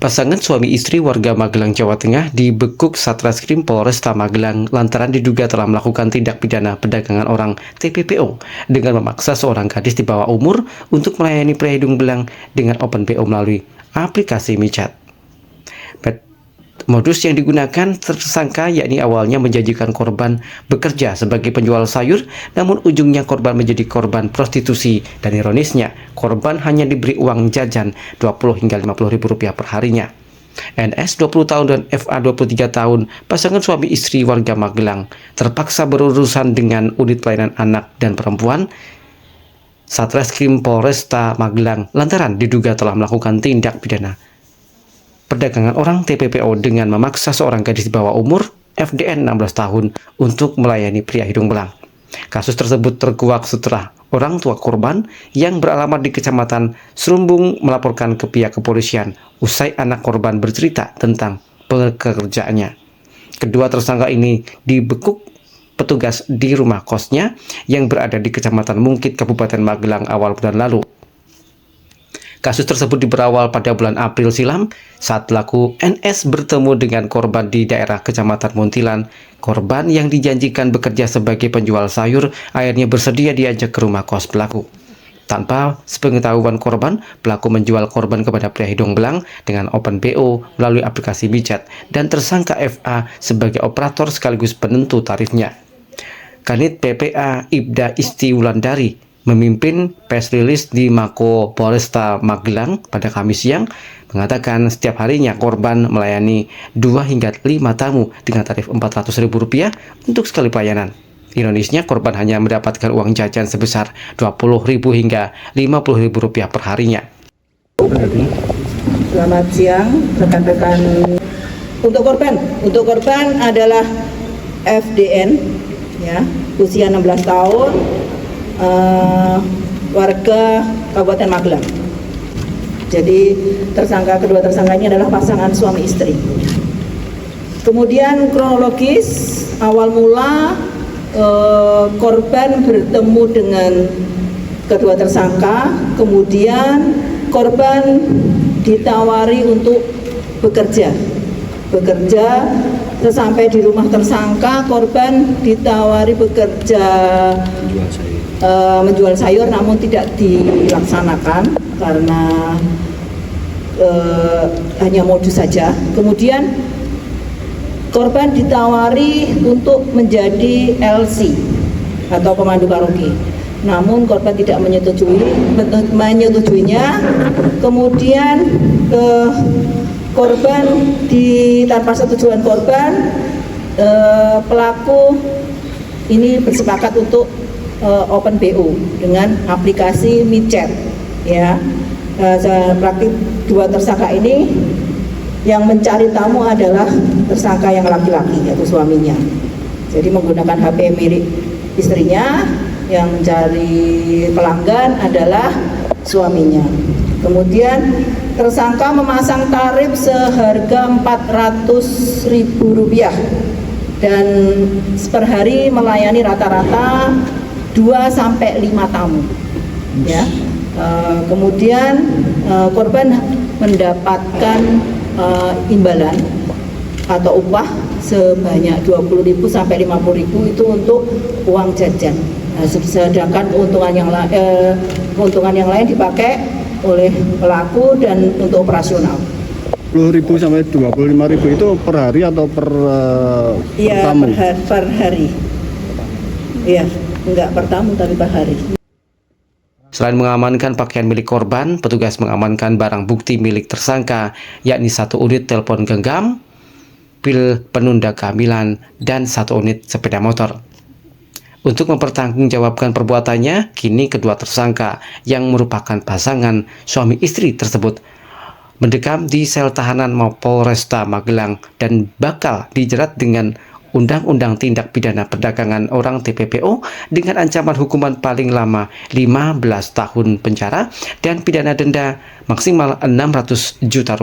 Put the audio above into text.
Pasangan suami istri warga Magelang, Jawa Tengah dibekuk Satreskrim Polresta Magelang lantaran diduga telah melakukan tindak pidana perdagangan orang (TPPO) dengan memaksa seorang gadis di bawah umur untuk melayani pria hidung belang dengan open BO melalui aplikasi miChat. Modus yang digunakan tersangka yakni awalnya menjanjikan korban bekerja sebagai penjual sayur, namun ujungnya korban menjadi korban prostitusi, dan ironisnya korban hanya diberi uang jajan 20 hingga 50 ribu rupiah per harinya. NS 20 tahun dan FA 23 tahun, pasangan suami istri warga Magelang, terpaksa berurusan dengan unit pelayanan anak dan perempuan Satreskrim Polresta Magelang lantaran diduga telah melakukan tindak pidana perdagangan orang (TPPO) dengan memaksa seorang gadis di bawah umur (FDN 16 tahun) untuk melayani pria hidung belang. Kasus tersebut terkuak setelah orang tua korban yang beralamat di Kecamatan Serumbung melaporkan ke pihak kepolisian usai anak korban bercerita tentang pekerjaannya. Kedua tersangka ini dibekuk petugas di rumah kosnya yang berada di Kecamatan Mungkit, Kabupaten Magelang awal bulan lalu. Kasus tersebut berawal pada bulan April silam saat pelaku NS bertemu dengan korban di daerah Kecamatan Muntilan. Korban yang dijanjikan bekerja sebagai penjual sayur akhirnya bersedia diajak ke rumah kos pelaku. Tanpa sepengetahuan korban, pelaku menjual korban kepada pria hidung belang dengan open BO melalui aplikasi miChat dan tersangka FA sebagai operator sekaligus penentu tarifnya. Kanit PPA Ibda Isti Wulandari memimpin press release di Mako Polresta Magelang pada Kamis siang mengatakan setiap harinya korban melayani 2 hingga 5 tamu dengan tarif Rp400.000 untuk sekali pelayanan. Ironisnya korban hanya mendapatkan uang jajan sebesar Rp20.000 hingga Rp50.000 per harinya. Selamat siang rekan-rekan. Untuk korban adalah FDN ya, usia 16 tahun. Warga Kabupaten Magelang. Jadi kedua tersangka ini adalah pasangan suami istri. Kemudian kronologis awal mula korban bertemu dengan kedua tersangka, kemudian korban ditawari untuk bekerja. Sesampai di rumah tersangka, korban ditawari bekerja menjual sayur, namun tidak dilaksanakan karena hanya modus saja. Kemudian korban ditawari untuk menjadi LC atau pemandu karaoke, namun korban tidak menyetujuinya. Kemudian korban tanpa setujuan korban, pelaku ini bersepakat untuk open BO dengan aplikasi miChat ya. Praktik dua tersangka ini yang mencari tamu adalah tersangka yang laki-laki yaitu suaminya. Jadi menggunakan HP milik istrinya, yang mencari pelanggan adalah suaminya. Kemudian tersangka memasang tarif seharga Rp400.000 dan per hari melayani rata-rata 2-5 tamu ya. Kemudian korban mendapatkan imbalan atau upah sebanyak 20.000 sampai 50.000 itu untuk uang jajan. Sedangkan keuntungan yang lain dipakai oleh pelaku dan untuk operasional. 10.000 sampai 25.000 itu per hari atau per tamu? Iya, per hari. Iya, enggak per tamu tapi per hari. Selain mengamankan pakaian milik korban, petugas mengamankan barang bukti milik tersangka, yakni 1 unit telepon genggam, pil penunda kehamilan, dan 1 unit sepeda motor. Untuk mempertanggungjawabkan perbuatannya, kini kedua tersangka yang merupakan pasangan suami istri tersebut mendekam di sel tahanan Polresta Magelang dan bakal dijerat dengan Undang-Undang Tindak Pidana Perdagangan Orang (TPPO) dengan ancaman hukuman paling lama 15 tahun penjara dan pidana denda maksimal Rp600 juta.